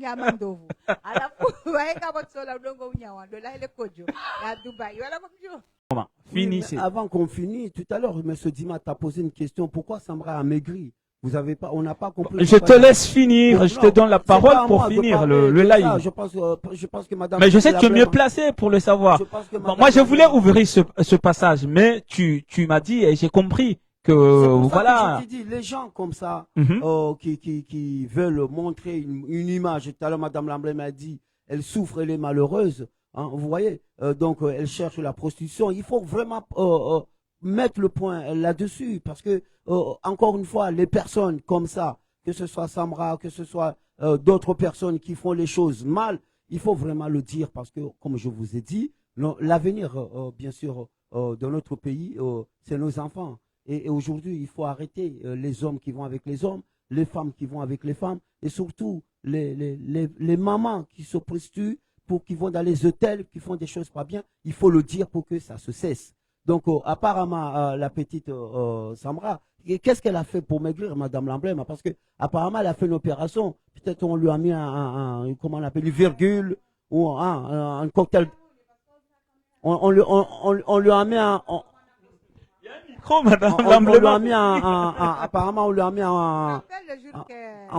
kunyama ndovu. Alafu waeka botsola udongo unyawa ndo la ile kojo ya Dubai. Wala kumjua. Fini, oui, avant qu'on finisse, tout à l'heure, M. Dima t'a posé une question. Pourquoi Samra a maigri? Vous avez pas, on n'a pas compris. Je te laisse finir, je te donne la parole pour finir le live. Je pense que Madame. Mais je sais que tu es mieux placé pour le savoir. Moi, je voulais ouvrir ce passage, mais tu m'as dit et j'ai compris que voilà. Que je t'ai dit, les gens comme ça, qui veulent montrer une image. Tout à l'heure, Madame Lamblay m'a dit, elle souffre, elle est malheureuse. Hein, vous voyez, donc elle cherche la prostitution. Il faut vraiment mettre le point là-dessus, parce que encore une fois, les personnes comme ça, que ce soit Samra, que ce soit d'autres personnes qui font les choses mal, il faut vraiment le dire, parce que comme je vous ai dit, l'avenir, bien sûr, de notre pays, c'est nos enfants. Et aujourd'hui, il faut arrêter les hommes qui vont avec les hommes, les femmes qui vont avec les femmes, et surtout les mamans qui se prostituent, qui vont dans les hôtels, qui font des choses pas bien. Il faut le dire pour que ça se cesse. Donc, apparemment, la petite Samra, qu'est-ce qu'elle a fait pour maigrir, Madame Lamblem? Parce que apparemment, elle a fait une opération. Peut-être on lui a mis comment on appelle, une virgule ou un cocktail. On lui a mis un. Apparemment, on lui a mis un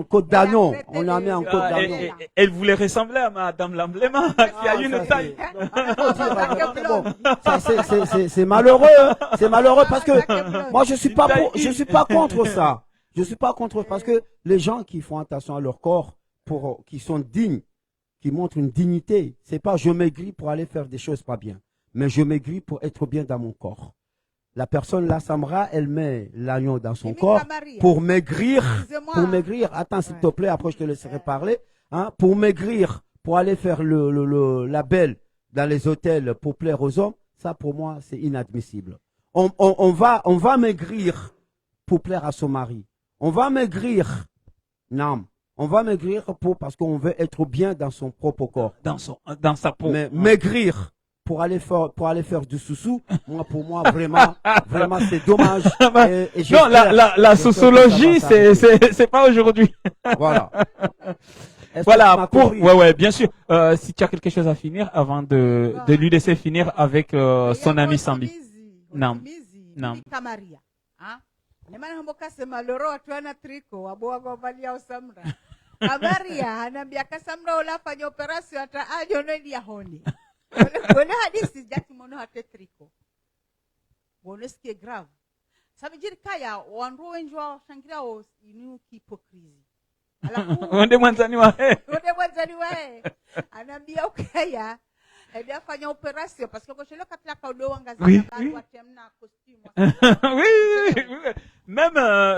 côte d'agneau. On lui a mis un côte d'agneau. Elle voulait ressembler à Madame Lamblema, qui a une taille. C'est malheureux. C'est malheureux parce que moi, je suis pas contre ça. Je suis pas contre, parce que les gens qui font attention à leur corps, qui sont dignes, qui montrent une dignité, c'est pas je maigris pour aller faire des choses pas bien, mais je maigris pour être bien dans mon corps. La personne, la Samra, elle met l'agneau dans son corps pour maigrir. Pour maigrir. Attends, s'il te plaît, après je te laisserai parler. Hein, pour maigrir, pour aller faire la belle dans les hôtels pour plaire aux hommes. Ça, pour moi, c'est inadmissible. On va maigrir pour plaire à son mari. On va maigrir. Non. On va maigrir parce qu'on veut être bien dans son propre corps. Dans sa peau. Mais maigrir pour aller faire du sous-sous, pour moi, vraiment, c'est dommage. Non, la sociologie, c'est pas aujourd'hui. Voilà. Voilà, ouais, bien sûr. Si tu as quelque chose à finir avant de lui laisser finir avec son ami Sambi. Non. Kamaria. Kamaria anaambia Kasamra ulafanya operasyon hata ajo no dia honi. Wala hadisi jati mono hata triko. Boneski grave. Sabe jiri kaya wanro wenjwa shangira o inu hipokrisi. Onde mwanzani wae. Anaambia ukaya elle a fait une opération parce que quand je l'ai capté à Kaudo Wangazi, oui. Même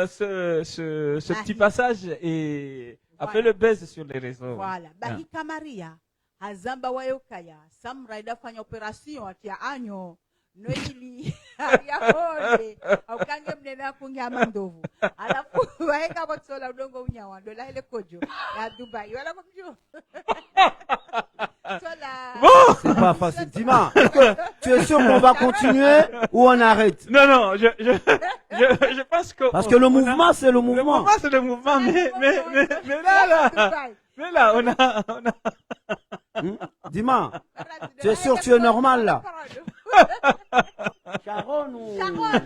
ce petit passage a fait le buzz sur les réseaux. Voilà. Bahi Kamaria, Azamba Wayokaya, Samra a fait une opération à Anyo, Noili, Ariahole, Aukange Mnena Kunyama Ndovu. Alafu waeka botsola udongo unyawa ndo la ile kojo ya Dubai. Wala kumjua. Bon, c'est pas facile. Dima, tu es sûr qu'on va continuer ou on arrête? Non, je pense que... Parce que le mouvement, c'est le mouvement. Le mouvement, c'est le mouvement, mais là, on a... Dima, tu es sûr que tu es normal là? Sharon, voilà.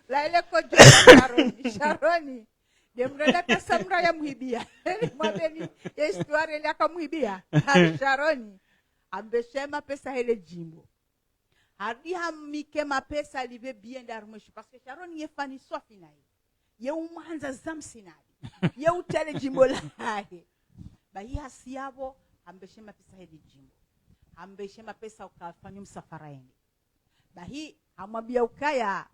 La ile kojo Sharoni. Demrela Kasamra ya muhibia. Mwabeni ya histoire ile akamwibia. Sharoni ambeshema pesa hele jimbo. Hadi hamike mapesa live bien darmoshi parce que Sharoni ye fani swafi naye. Ye umanza zamsinali. Ye utele jimbo lahe. Bahi hasiabo ambeshema pesa hele jimbo. Ambeshema pesa ukafanya msafara yende. Bahi amwambia ukaya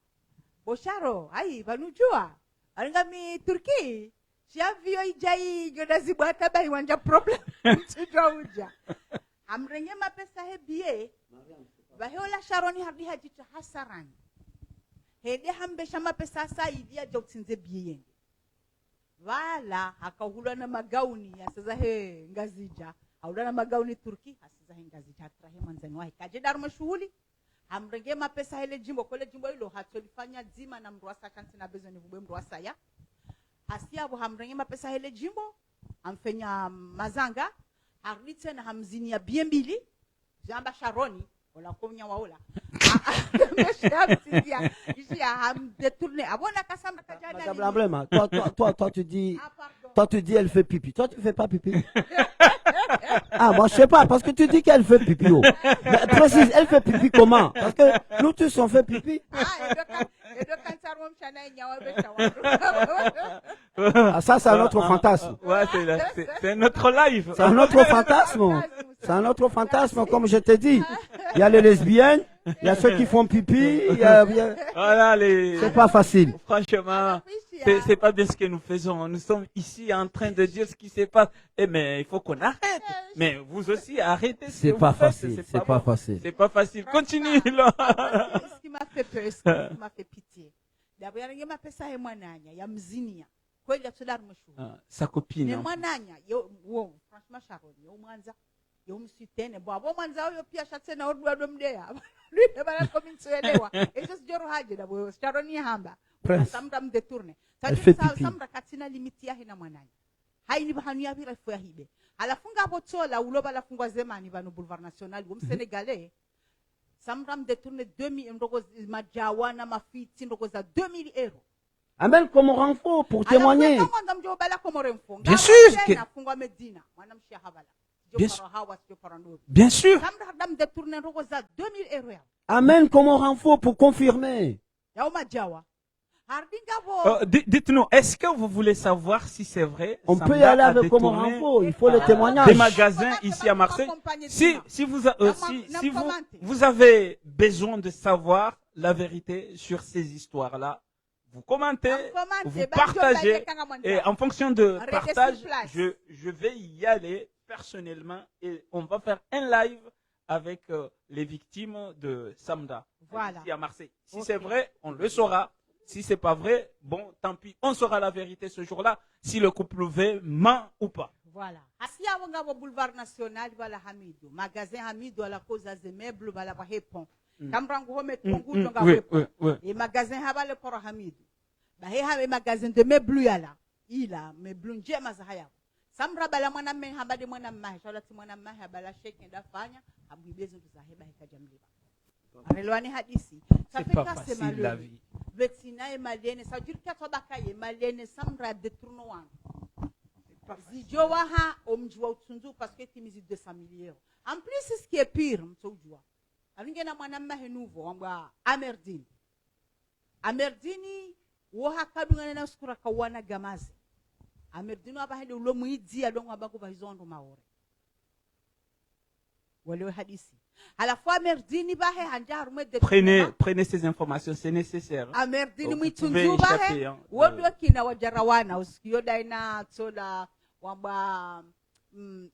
Bosharo, ai vanujua Angami Turki, Shavio ijai Jodazibata bai wanja problem. Tudrauja. Amrenge mapesa hebie. Baheola Sharoni hardi hajita hasarani. Hede hambesha mapesa sa idia joksinze biye. Wala hakahula na magauni ya sasa he ngazija. Haula na magauni Turki hasiza he ngazija atrahe mwanzani wahi. Kaje darume shughuli. Amrenge mapesa hele jimbo kole jimbo hilo hatolifanya zima na mruasa chansi na bezo ni hube mruasa ya hasiabu hamrenge mapesa hele jimbo amfanya mazanga haritse na hamzini ya biembili jamba Sharoni wala konya waola Madame l'emblème, toi tu dis elle fait pipi. Toi tu fais pas pipi. Ah, moi je sais pas, parce que tu dis qu'elle fait pipi. Oh. Mais précise, elle fait pipi comment? Parce que nous tous on fait pipi. Ah, ça c'est un autre fantasme. Ouais, c'est notre live. C'est un autre fantasme. C'est un autre fantasme, comme je t'ai dit. Il y a les lesbiennes, il y a ceux qui font pipi, Voilà, c'est pas facile. Franchement, c'est pas bien ce que nous faisons. Nous sommes ici en train de dire ce qui se passe. Mais il faut qu'on arrête. Mais vous aussi, arrêtez. C'est pas facile, c'est pas facile. C'est pas facile. Continue, là. Ce qui m'a fait peur, ce qui m'a fait pitié. D'abord, il m'a fait ça et moi, Nanya, il y a Mzinia. Quoi, il y a tout là, sa copine. Mais moi, Nanya, franchement, Sharon, il y a Mwanza. Yo msitene bwabo mwanza huyo pia shatena odwa domdea lui bana kominsoelewa ejo sijoro haje da bo Sharoni hamba samra mdetourne samra katina limiti yahe na mwananya haini bahanu ya vira fo yahibe alafunga botola uloba lafungwa zemani bano boulevard national wo Sénégalais samra mdetourne 2000 ndoko majawana mafiti ndoko za 2000 euros. Amène comme renfort pour témoigner. Bien sûr. Bien sûr. Amène comme renfort pour confirmer. Dites-nous, est-ce que vous voulez savoir si c'est vrai? On peut y aller avec comme renfort, il faut le témoignage. Des magasins ici à Marseille. Si vous avez besoin de savoir la vérité sur ces histoires-là, vous commentez, vous partagez, et en fonction de partage, je vais y aller personnellement et on va faire un live avec les victimes de Samda, ici à Marseille. Si c'est vrai, on le saura. Si c'est pas vrai, bon, tant pis, on saura la vérité ce jour-là, si le couple V ment ou pas. Voilà. Asi awanga wa boulevard national wala Hamidou, magasin Hamidou à la cause des meubles wala wa hepon. Kambrangu home tongu tonga hepon. Et magasin habale pour Hamidou. Ba he ha magasin de meubles yala. Ila meubles njema za haya. Samra bala mwana mme habade mwana mmahe, shalati mwana mmahe bala sheke ndafanya, abwibezo za heba hekajamliba. Arelwani hadisi. C'est pas facile la vie. Betina et Malene, ça dure 4 bakaye, Malene Samra de tournoi. Zijowaha omjwa utsundu parce que tu mises 200 millions. En plus, c'est ce qui est pire, mtsojwa. Alingena mwana mmahe nouveau, amba Amerdini. Amerdini, woha kadungana na skura kawana gamazi. Amerdini abahede ulomu idi adongo abaku bahizondo maore. Walewe hadisi. À la fois Amerdini bahe hanja harume de prenez ces informations, c'est nécessaire. Amerdini mwitunzu bahe wodo kina wajarawana usikiyo daina tsola wamba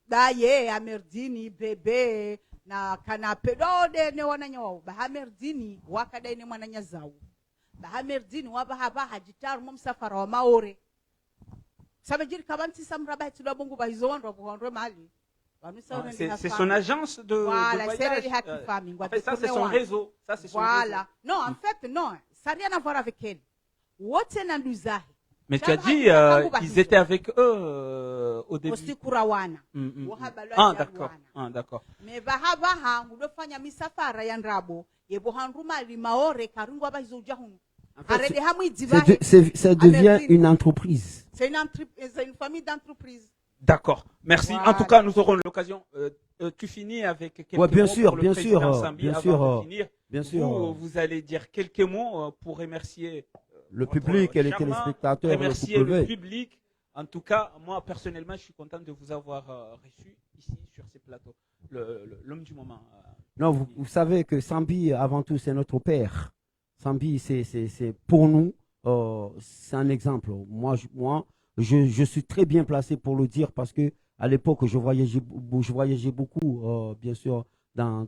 daye Amerdini bebe na kanape dode ne wananyo ba Amerdini wakadaine mwananya zawu ba Amerdini wabaha hajitaru mumsafara wa maore sabajiri kabanti samra bahe tula bongo bahizondo bohondwe mali. C'est son agence de voilà, voyage. En fait, ça, c'est son réseau. Ça, c'est son réseau. Non, en fait, non. Ça n'a rien à voir avec elle. Mais tu as dit ils étaient avec eux au début. Ah, d'accord. Ah, d'accord. Mais ça devient une entreprise. C'est une famille d'entreprises. D'accord. Merci. Voilà. En tout cas, nous aurons l'occasion. Tu finis avec quelques mots bien sûr, pour bien le président sûr, Sambi bien avant sûr, de finir. Bien sûr. Vous allez dire quelques mots pour remercier le public et les téléspectateurs. Remercier le public. En tout cas, moi personnellement, je suis content de vous avoir reçu ici sur ces plateaux. L'homme du moment. Non, vous savez que Sambi, avant tout, c'est notre père. Sambi, c'est pour nous, c'est un exemple. Moi, je suis très bien placé pour le dire parce que à l'époque, je voyageais beaucoup, bien sûr, dans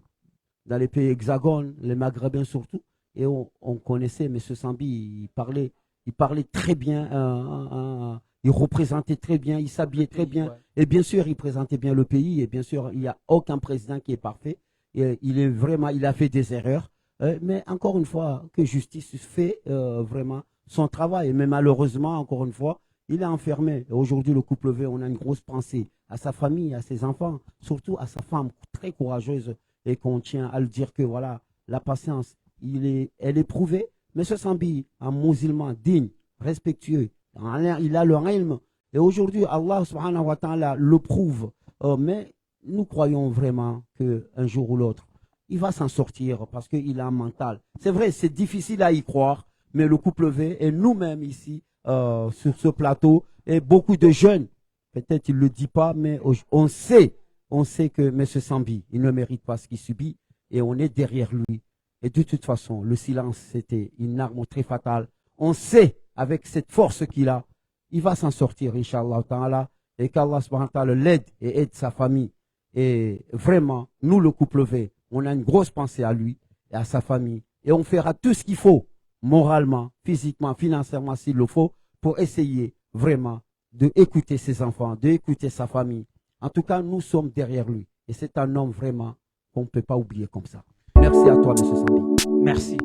les pays hexagones, les Maghrébins surtout, et on connaissait M. Sambi, il parlait très bien, il représentait très bien, il s'habillait très bien, ouais. Et bien sûr, il présentait bien le pays, et bien sûr, il n'y a aucun président qui est parfait, et il a fait des erreurs, mais encore une fois, que justice fait vraiment son travail, mais malheureusement, encore une fois, Il est enfermé. Aujourd'hui, le couple V, on a une grosse pensée à sa famille, à ses enfants, surtout à sa femme très courageuse et qu'on tient à le dire que voilà, la patience, elle est prouvée. Mais ce Sambi, un musulman digne, respectueux, il a le ilm. Et aujourd'hui, Allah subhanahu wa ta'ala le prouve. Mais nous croyons vraiment qu'un jour ou l'autre, il va s'en sortir parce qu'il a un mental. C'est vrai, c'est difficile à y croire, mais le couple V et nous-mêmes ici, sur ce plateau, et beaucoup de jeunes, peut-être il ne le dit pas, mais on sait que M. Sambi, il ne mérite pas ce qu'il subit et on est derrière lui. Et de toute façon, le silence, c'était une arme très fatale. On sait, avec cette force qu'il a, il va s'en sortir, Inch'Allah ta'ala, et qu'Allah subhanahu wa ta'ala l'aide et aide sa famille. Et vraiment, nous, le couple V, on a une grosse pensée à lui et à sa famille. Et on fera tout ce qu'il faut, moralement, physiquement, financièrement, s'il le faut, pour essayer vraiment d'écouter ses enfants, d'écouter sa famille. En tout cas, nous sommes derrière lui. Et c'est un homme vraiment qu'on ne peut pas oublier comme ça. Merci à toi, M. Sambi. Merci.